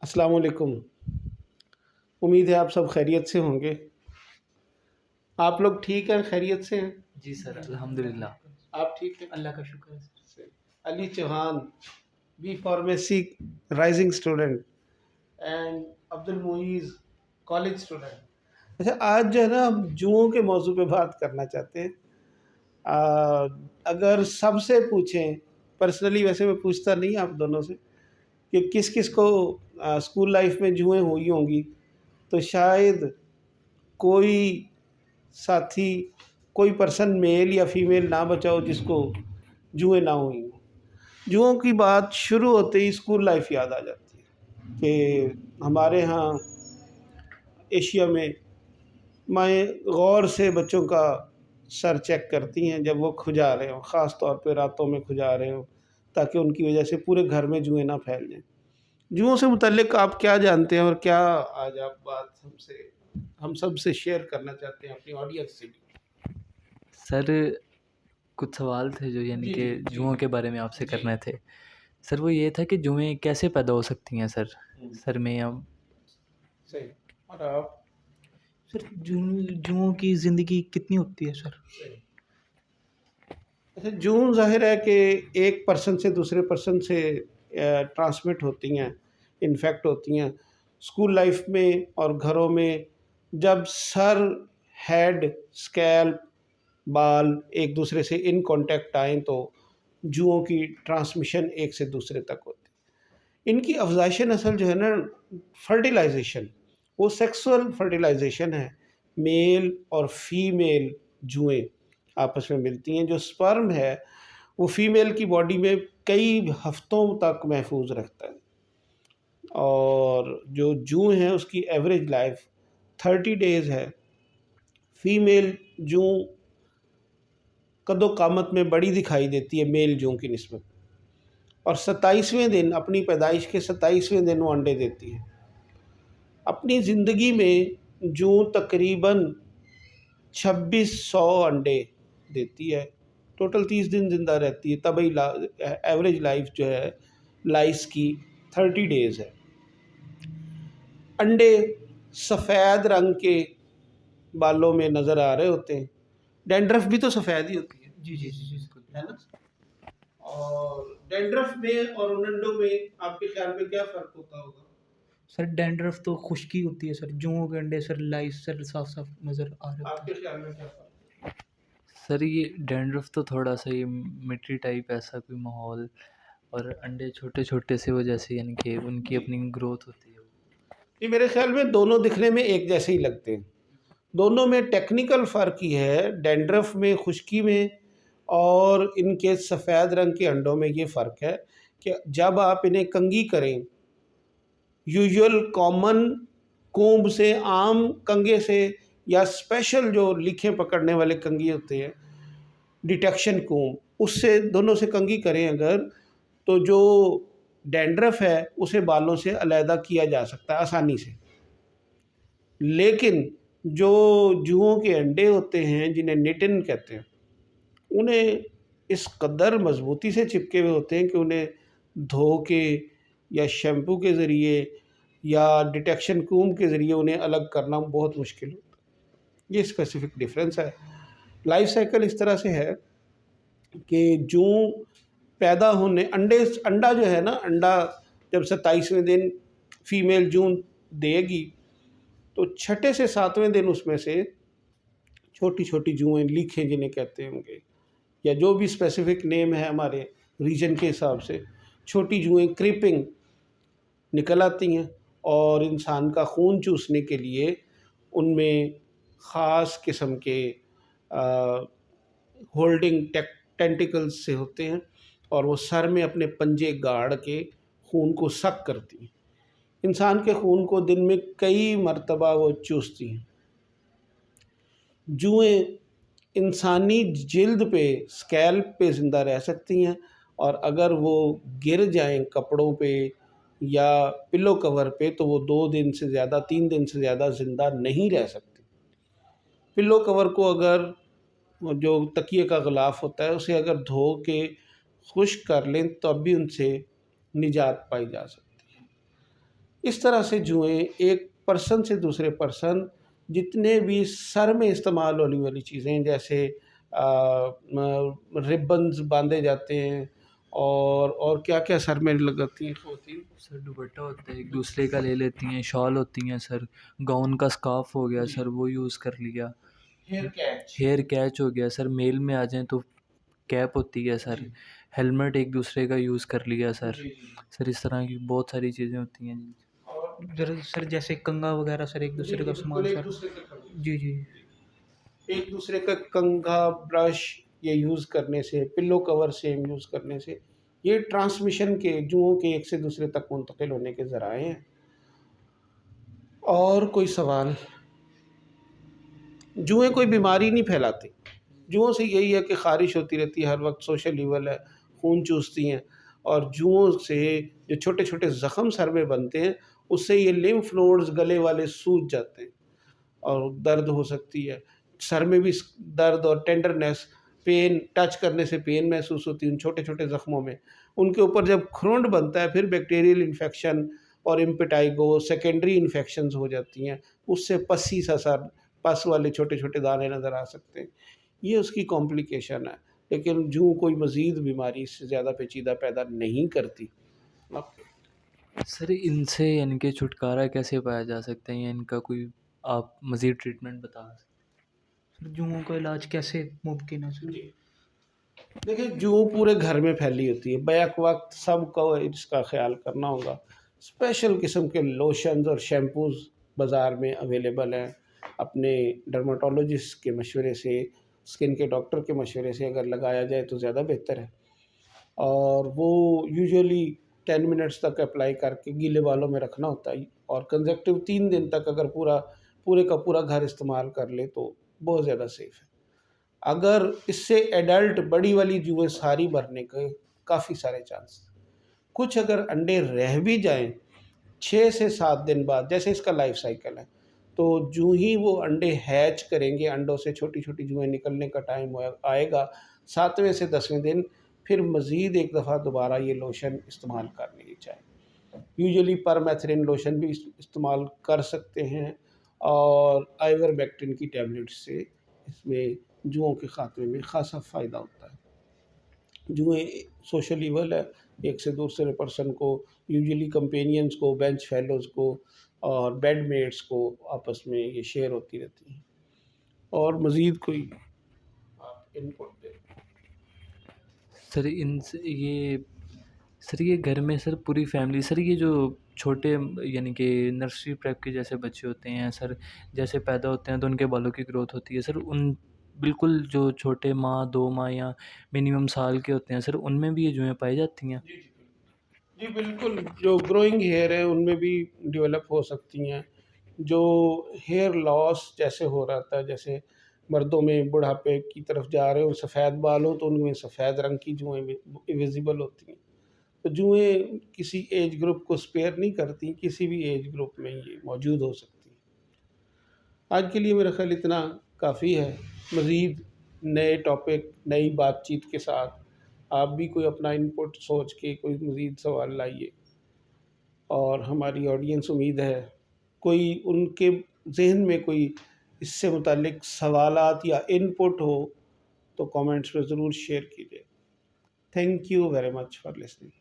अस्सलाम वालेकुम। उम्मीद है आप सब खैरियत से होंगे। आप लोग ठीक हैं, खैरियत से हैं? जी सर, अल्हम्दुलिल्लाह। आप ठीक हैं? अल्लाह का शुक्र है सर। से Ali Chauhan, B pharmacy rising student and Abdul Muiz college student. अच्छा, आज जो है ना हम जुओं के मौजू पे बात करना चाहते हैं। अगर सबसे पूछें, पर्सनली वैसे मैं पूछता नहीं आप दोनों से कि किस किस को स्कूल लाइफ में जुएं हुई होंगी, तो शायद कोई साथी, कोई पर्सन मेल या फीमेल ना बचा हो जिसको जुएं ना हुई हों। जुओं की बात शुरू होते ही स्कूल लाइफ याद आ जाती है कि हमारे यहाँ एशिया में माएँ गौर से बच्चों का सर चेक करती हैं जब वो खुजा रहे हों, ख़ास तौर पे रातों में खुजा रहे हों, ताकि उनकी वजह से पूरे घर में जुएं ना फैल जाएँ। जुओं से मुतल्लिक़ आप क्या जानते हैं और क्या आज आप बात हम सब से शेयर करना चाहते हैं अपनी ऑडियंस से भी? सर, कुछ सवाल थे जो यानी जी, कि जी, जी। जुओं के बारे में आपसे जी। करने थे। सर वो ये था कि जुएँ कैसे पैदा हो सकती हैं सर? हुँ, सर में अब सही। और आप? सर जुओं की ज़िंदगी कितनी होती है सर? सही। अच्छा, जून ज़ाहिर है कि एक पर्सन से दूसरे पर्सन से ट्रांसमिट होती हैं, इन्फेक्ट होती हैं। स्कूल लाइफ में और घरों में जब सर, हेड, स्कैल्प, बाल एक दूसरे से इन कांटेक्ट आएँ तो जुओं की ट्रांसमिशन एक से दूसरे तक होती है। इनकी अफ़ज़ाइश नस्ल जो है ना, फर्टिलाइज़ेशन, वो सेक्सुअल फर्टिलाइज़ेशन है। मेल और फीमेल जुएँ आपस में मिलती हैं। जो स्पर्म है वो फीमेल की बॉडी में कई हफ्तों तक महफूज रखता है, और जो जूं है उसकी एवरेज लाइफ 30 डेज़ है। फीमेल जूं कदो कामत में बड़ी दिखाई देती है मेल जूं की निस्बत, और 27वें दिन, अपनी पैदाइश के 27वें दिन वो अंडे देती है। अपनी ज़िंदगी में जूं तकरीबन 2600 अंडे देती है। टोटल 30 दिन ज़िंदा रहती है, तभी एवरेज लाइफ जो है लाइस की 30 डेज़ है। अंडे सफ़ेद रंग के बालों में नज़र आ रहे होते हैं। डैंड्रफ भी तो सफ़ेद ही होती है, जी जी जी बिल्कुल। है ना? और डैंड्रफ में और उन अंडों में आपके ख्याल में क्या फ़र्क होता होगा? सर डैंड्रफ तो खुश्की होती है सर, जुओं के अंडे सर लाइव सर साफ साफ नज़र आ रहे होते आपके हैं। ख्याल में क्या फ़र्क? सर ये डैंड्रफ तो थोड़ा-सा ये मिट्टी टाइप ऐसा कोई माहौल, और अंडे छोटे-छोटे से वजह से यानी कि उनकी जी। अपनी ग्रोथ होती है। ये मेरे ख्याल में दोनों दिखने में एक जैसे ही लगते हैं। दोनों में टेक्निकल फ़र्क ही है, डैंड्रफ में, खुश्की में, और इनके सफ़ेद रंग के अंडों में ये फ़र्क है कि जब आप इन्हें कंघी करें, यूजुअल कॉमन कोम्ब से, आम कंघे से, या स्पेशल जो लीखें पकड़ने वाले कंघी होते हैं, डिटेक्शन कोम्ब, उससे, दोनों से कंघी करें अगर, तो जो डैंड्रफ है उसे बालों से अलहदा किया जा सकता है आसानी से। लेकिन जो जुओं के अंडे होते हैं, जिन्हें निटिन कहते हैं, उन्हें इस कदर मजबूती से चिपके हुए होते हैं कि उन्हें धो के या शैम्पू के ज़रिए या डिटेक्शन कोम के ज़रिए उन्हें अलग करना बहुत मुश्किल होता है। ये स्पेसिफिक डिफरेंस है। लाइफ साइकिल इस तरह से है कि जूं पैदा होने, अंडा जो है ना, अंडा जब 27वें दिन फीमेल जूं देगी तो छठे से 7वें दिन उसमें से छोटी छोटी जुएँ, लीखें जिन्हें कहते होंगे, या जो भी स्पेसिफिक नेम है हमारे रीजन के हिसाब से, छोटी जुएँ क्रीपिंग निकल आती हैं, और इंसान का खून चूसने के लिए उनमें ख़ास किस्म के होल्डिंग टेंटिकल्स से होते हैं, और वो सर में अपने पंजे गाड़ के खून को सक करती हैं। इंसान के खून को दिन में कई मरतबा वो चूसती हैं। जुएँ इंसानी जिल्द पे, स्कैल्प पे ज़िंदा रह सकती हैं, और अगर वो गिर जाएं कपड़ों पे या पिलो कवर पे तो वो 2 दिन से ज़्यादा, 3 दिन से ज़्यादा ज़िंदा नहीं रह सकती। पिलो कवर को अगर, जो तकिए का ग़िलाफ़ होता है, उसे अगर धो के खुश्क कर लें तब भी उनसे निजात पाई जा सकती है। इस तरह से जुएँ एक पर्सन से दूसरे पर्सन जितने भी सर में इस्तेमाल होने वाली चीज़ें जैसे रिबन्स बांधे जाते हैं और क्या-क्या सर में लगाती हैं ख़वातीन? सर दुपट्टा होता है, एक दूसरे का ले लेती हैं, शॉल होती हैं सर, गाउन का स्कार्फ हो गया जी। सर, वो यूज़ कर लिया। Hair catch. हेयर कैच हो गया सर, मेल में आ जाएँ तो कैप होती है सर, जी। हेलमेट एक दूसरे का यूज़ कर लिया सर। जी, जी। सर इस तरह की बहुत सारी चीज़ें होती हैं जी। और सर जैसे कंघा वगैरह सर एक जी, दूसरे जी, का बिल्कुल सामान एक सर। दूसरे के कपड़े। जी, जी। एक दूसरे का कंघा, ब्रश ये यूज़ करने से, पिल्लो कवर सेम यूज़ करने से, ये ट्रांसमिशन के जुओं के एक से दूसरे तक मुंतकिल होने के ज़राए हैं। और कोई सवाल? जुएँ कोई बीमारी नहीं फैलाती। जुओं से यही है कि ख़ारिश होती रहती है हर वक्त, सोशल ईवल है, खून चूसती हैं और जुओं से जो छोटे-छोटे ज़ख़्म सर में बनते हैं, उससे ये लिम्फ नोड्स गले वाले सूज जाते हैं और दर्द हो सकती है। सर में भी दर्द और टेंडरनेस, पेन, टच करने से पेन महसूस होती है उन छोटे-छोटे ज़ख्मों में। उनके ऊपर जब खुरुंड बनता है फिर बैक्टीरियल इन्फेक्शन और इम्पेटाइगो सेकेंडरी इन्फेक्शंस हो जाती हैं। उससे पस्सी सा सर, पस वाले छोटे-छोटे दाने नज़र आ सकते हैं। ये उसकी कॉम्प्लिकेशन है, लेकिन जूं कोई मज़ीद बीमारी इससे ज़्यादा पेचीदा पैदा नहीं करती। अब सर इनसे यानी कि छुटकारा कैसे पाया जा सकता है या इनका कोई आप मज़ीद ट्रीटमेंट बता सकते सर जुओं का इलाज कैसे मुमकिन है सर? जी। देखिए जूं पूरे घर में फैली होती है, बैक वक्त सबको इसका ख्याल करना होगा। स्पेशल किस्म के लोशंस और शैम्पूज़ बाज़ार में अवेलेबल हैं। अपने डर्माटोलॉजिस्ट के मशवरे से, स्किन के डॉक्टर के मशवरे से अगर लगाया जाए तो ज़्यादा बेहतर है। और वो यूजुअली 10 मिनट्स तक अप्लाई करके गीले बालों में रखना होता है और कंसेक्टिव 3 दिन तक अगर पूरे का पूरा घर इस्तेमाल कर ले तो बहुत ज़्यादा सेफ़ है। अगर इससे एडल्ट बड़ी वाली जुएँ सारी मरने के काफ़ी सारे चांस। कुछ अगर अंडे रह भी जाएँ 6 से 7 दिन बाद, जैसे इसका लाइफ साइकिल है, तो जूँ ही वो अंडे हैच करेंगे, अंडों से छोटी-छोटी जुएँ निकलने का टाइम आएगा, 7वें से 10वें दिन फिर मज़ीद एक दफ़ा दोबारा ये लोशन इस्तेमाल कर लेनी चाहिए। यूजुअली परमेथ्रिन लोशन भी इस्तेमाल कर सकते हैं और आइवरमेक्टिन की टैबलेट से इसमें जुओं के ख़ात्मे में ख़ासा फ़ायदा होता है। जुएँ सोशल ईवल है, एक से दूसरे पर्सन को, यूजुअली कंपेनियंस को, बेंच फेलोज़ को और बेडमेट्स को आपस में ये शेयर होती रहती हैं। और मज़ीद कोई आप इनपुट दें? सर सर ये घर में सर पूरी फैमिली सर ये जो छोटे यानी कि नर्सरी प्रेप के जैसे बच्चे होते हैं सर, जैसे पैदा होते हैं तो उनके बालों की ग्रोथ होती है सर, उन बिल्कुल जो छोटे माह 2 माह या मिनिमम साल के होते हैं सर, उनमें भी ये जुएँ पाई जाती हैं? जी, जी, बिल्कुल। जी, बिल्कुल, जो ग्रोइंग हेयर है उनमें भी डेवलप हो सकती हैं। जो हेयर लॉस जैसे हो रहा था, जैसे मर्दों में बुढ़ापे की तरफ जा रहे हो, सफ़ेद बाल हो तो उनमें सफ़ेद रंग की जुएँ विज़िबल होती हैं। तो जुएँ किसी एज ग्रुप को स्पेयर नहीं करती, किसी भी एज ग्रुप में ये मौजूद हो सकती हैं। आज के लिए मेरा ख़्याल इतना काफ़ी है। मज़ीद नए टॉपिक, नई बातचीत के साथ आप भी कोई अपना इनपुट सोच के कोई मज़ीद सवाल लाइए और हमारी ऑडियंस उम्मीद है कोई उनके ज़हन में कोई इससे मुताल्लिक सवालात या इनपुट हो तो कमेंट्स में ज़रूर शेयर कीजिए। Thank you very much for listening.